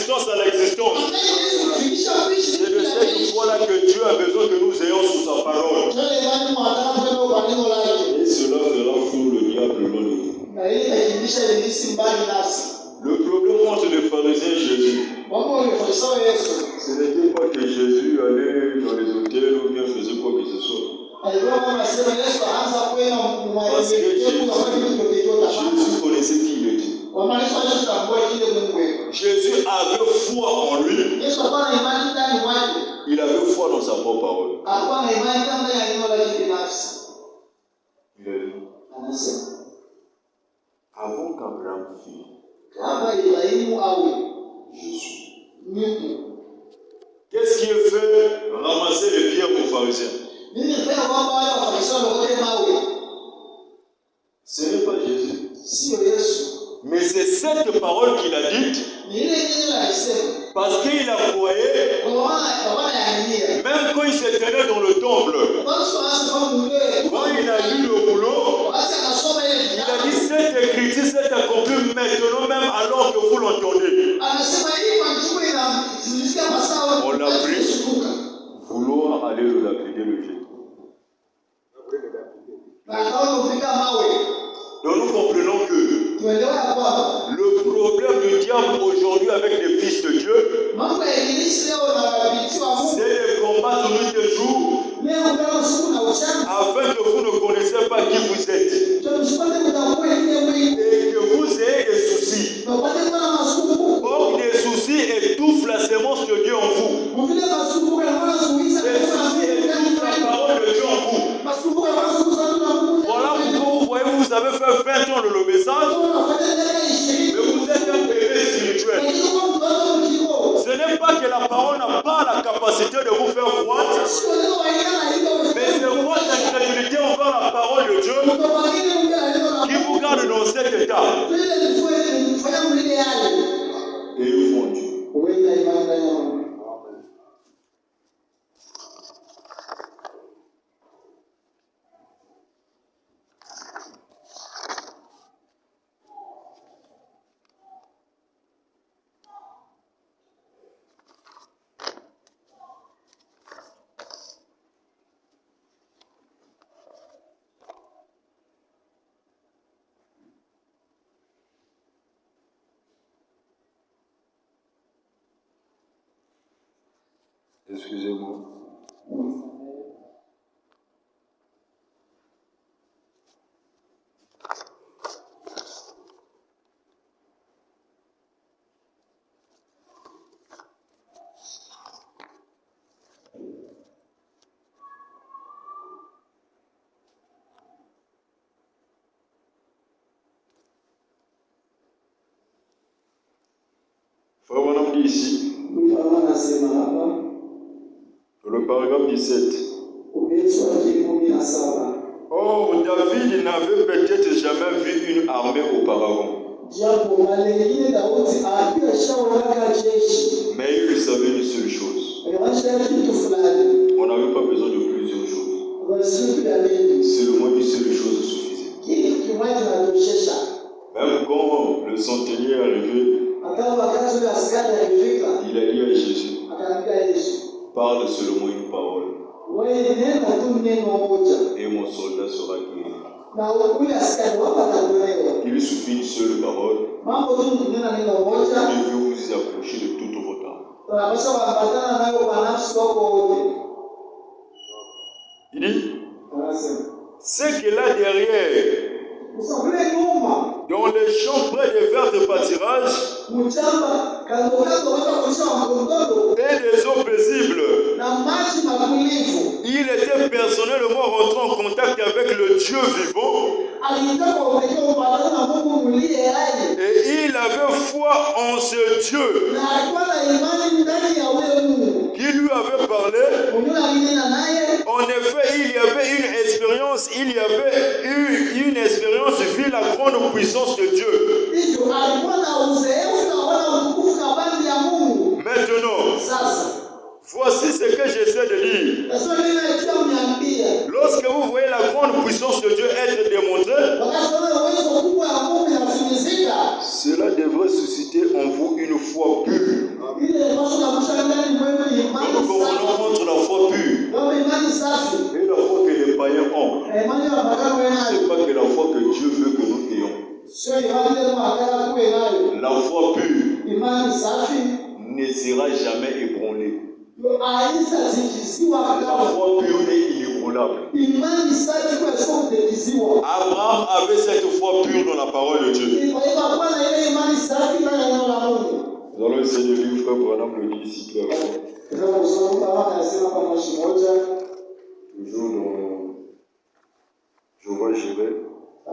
l'existence à l'existence. C'est de cette foi-là que Dieu a besoin que nous ayons sous sa parole. Et cela fera fuir le diable loin de vous. Le problème entre les pharisiens et Jésus, ce n'était pas que Jésus allait dans les hôtels ou bien faisait quoi que ce soit. Parce que Jésus connaissait qui il était. Jésus avait foi en lui. Il avait foi dans sa propre parole. Avant qu'Abraham fît, Jésus. Qu'est-ce qui est fait? Ramasser les pierres aux pharisiens. Ce n'est pas Jésus. Mais c'est cette parole qu'il a dite. Parce qu'il a croyé. Même quand il se tenait dans le temple. Quand il a lu le boulot. Il a dit cette écriture s'est accomplie maintenant même alors que vous l'entendez. On l'a pris. Vouloir aller le lapider le jeter. Donc nous comprenons que le problème du diable aujourd'hui avec les fils de Dieu, c'est de combattre nuit et jour afin que vous ne connaissiez pas qui vous êtes et que vous ayez des soucis. Or, les soucis étouffent la sémence de Dieu en vous. Les soucis étouffent la parole de Dieu en vous. Voilà pourquoi vous voyez, vous avez fait 20 ans de le message, mais vous êtes un bébé spirituel. Ce n'est pas que la parole n'a pas la capacité de vous faire croître, mais c'est votre incrédulité envers la parole de Dieu qui vous garde dans cet état. Et ils font Dieu. Excusez-moi. Frère Wanam dit ici, le paragraphe 17. Or, David n'avait peut-être jamais vu une armée auparavant. Mais il savait une seule chose. On n'avait pas besoin de plusieurs choses. Seulement une seule chose suffisait. Même quand le centenier est arrivé, il a dit à Jésus, parle seulement une parole. Et mon soldat sera guéri. Il lui suffit une seule parole. Vous devez vous y approcher de toute votre âme. Il dit, c'est que là derrière, dans les champs près des verts pâturages et des eaux paisibles, il était personnellement rentré en contact avec le Dieu vivant et il avait foi en ce Dieu qui lui avait parlé. En effet, il y avait une expérience vu la grande puissance de Dieu. Maintenant, voici ce que j'essaie de dire. Lorsque vous voyez la grande puissance de Dieu être démontrée, cela devrait susciter en vous une foi pure. La foi pure ne sera jamais ébranlée. La foi pure est inébranlable. Abraham avait cette foi pure dans la parole de Dieu. Nous allons essayer de lire frère Branham le dit ici clairement. Toujours dans Jéhovah Jireh.